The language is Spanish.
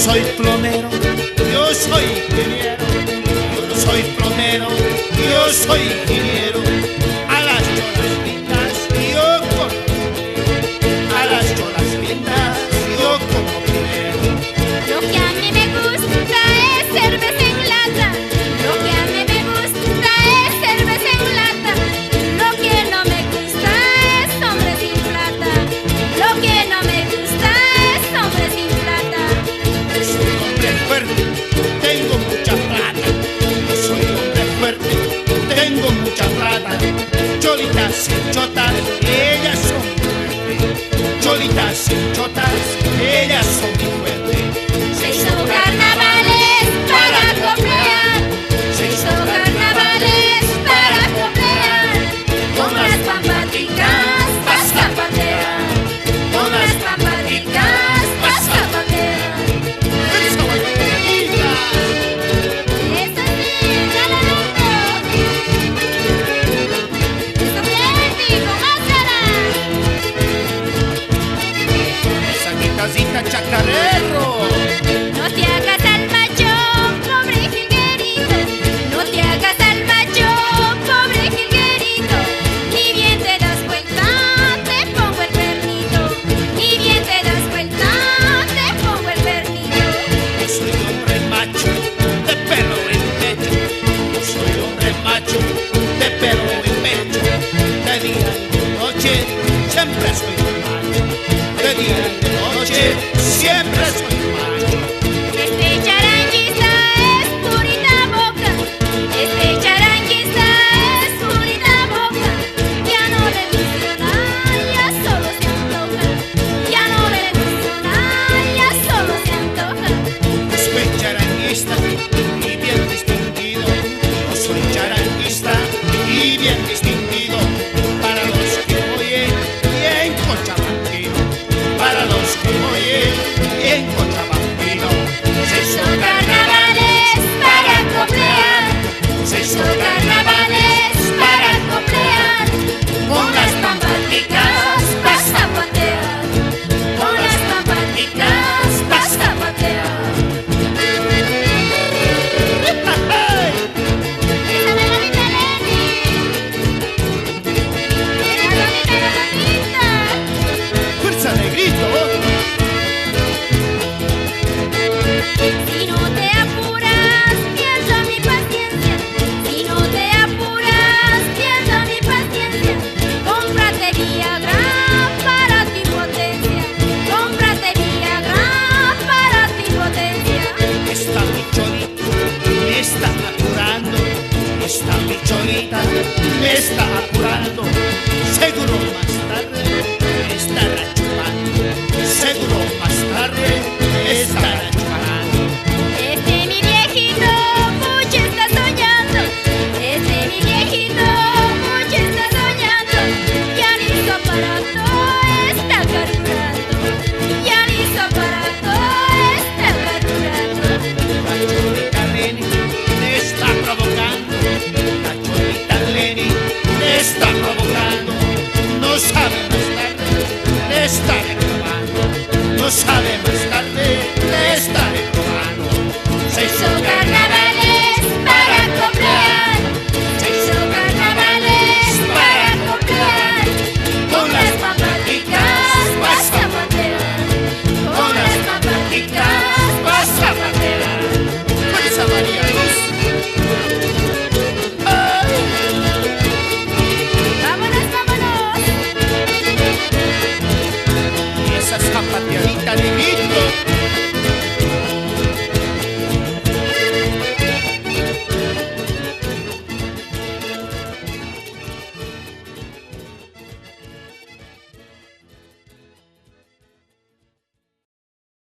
soy plomero, yo soy ingeniero. Yo no soy plomero, yo soy ingeniero. A las cholas lindas yo como, a las cholas lindas yo como primero. Lo que a mí me gusta es cerveza en lata. Lo que a mí me gusta es cerveza en lata. Lo que no me gusta es hombre sin plata. Lo que no me gusta es hombre sin plata. Yo soy hombre fuerte, tengo mucha plata. Yo soy hombre fuerte, tengo mucha plata. Cholitas y chotas, ellas son muy fuertes. Cholitas y chotas, ellas son muy fuertes. Se hizo carnavales para coplear. Se hizo carnavales para coplear. Con las pampaticas vas a patear. Con las pampaticas vas a patear. ¡Esa bailita! Eso sí, dale lento. Eso bien, con máscaras. Esa guitarrita chacarero. No te hagas al macho, pobre jilguerito. No te hagas al macho, pobre jilguerito. Ni bien te das cuenta, te pongo el pernito. Ni bien te das cuenta, te pongo el pernito. Yo soy hombre macho, de pelo en pecho. Yo soy hombre macho, de pelo en pecho. De día y de noche, siempre soy macho. De día y de noche, siempre soy macho. Este charanguista es purita boca. Este charanguista es purita boca. Ya no le funciona, ya solo se antoja. Ya no le funciona, ya solo se antoja. Yo soy charanguista y bien distinguido. Yo soy charanguista y bien distinguido. Para los que oyen bien cochabambino. Para los que oyen bien cochabambino. Se hizo Carnavales para coplear. se hizo Carnavales para coplear. con las pampaticas. Vas a patear. Con las pampaticas vas a patear. Esa melodita, Lenny. Esa bonita. ¡Fuerza, negrito! Si no te apuras, piensa mi paciencia. Si no te apuras, piensa mi paciencia. Cómprate Viagra para tu impotencia. Cómprate Viagra para tu impotencia. Esta micholita me está apurando. Esta micholita me está apurando. Seguro más tarde me estará chupando. Seguro más tarde me estará chupando. Este mi viejito mucho está soñando. Este mi viejito mucho está soñando. Ya ni su aparato está carburando. Ya ni su aparato está carburando. La cholita Lenny me está provocando. La cholita Lenny me está provocando. No sabe más tarde, le estaré probando. No sabe más tarde, le estaré probando. Se hizo Hizo carnavales para coplear. Se hizo carnavales para coplear. Con las papaticas vas a patear. Con las papaticas vas a patear. Fuerza, María Luz. ¡Ay! Vámonos, vámonos. Y esa zapateadita, negrito.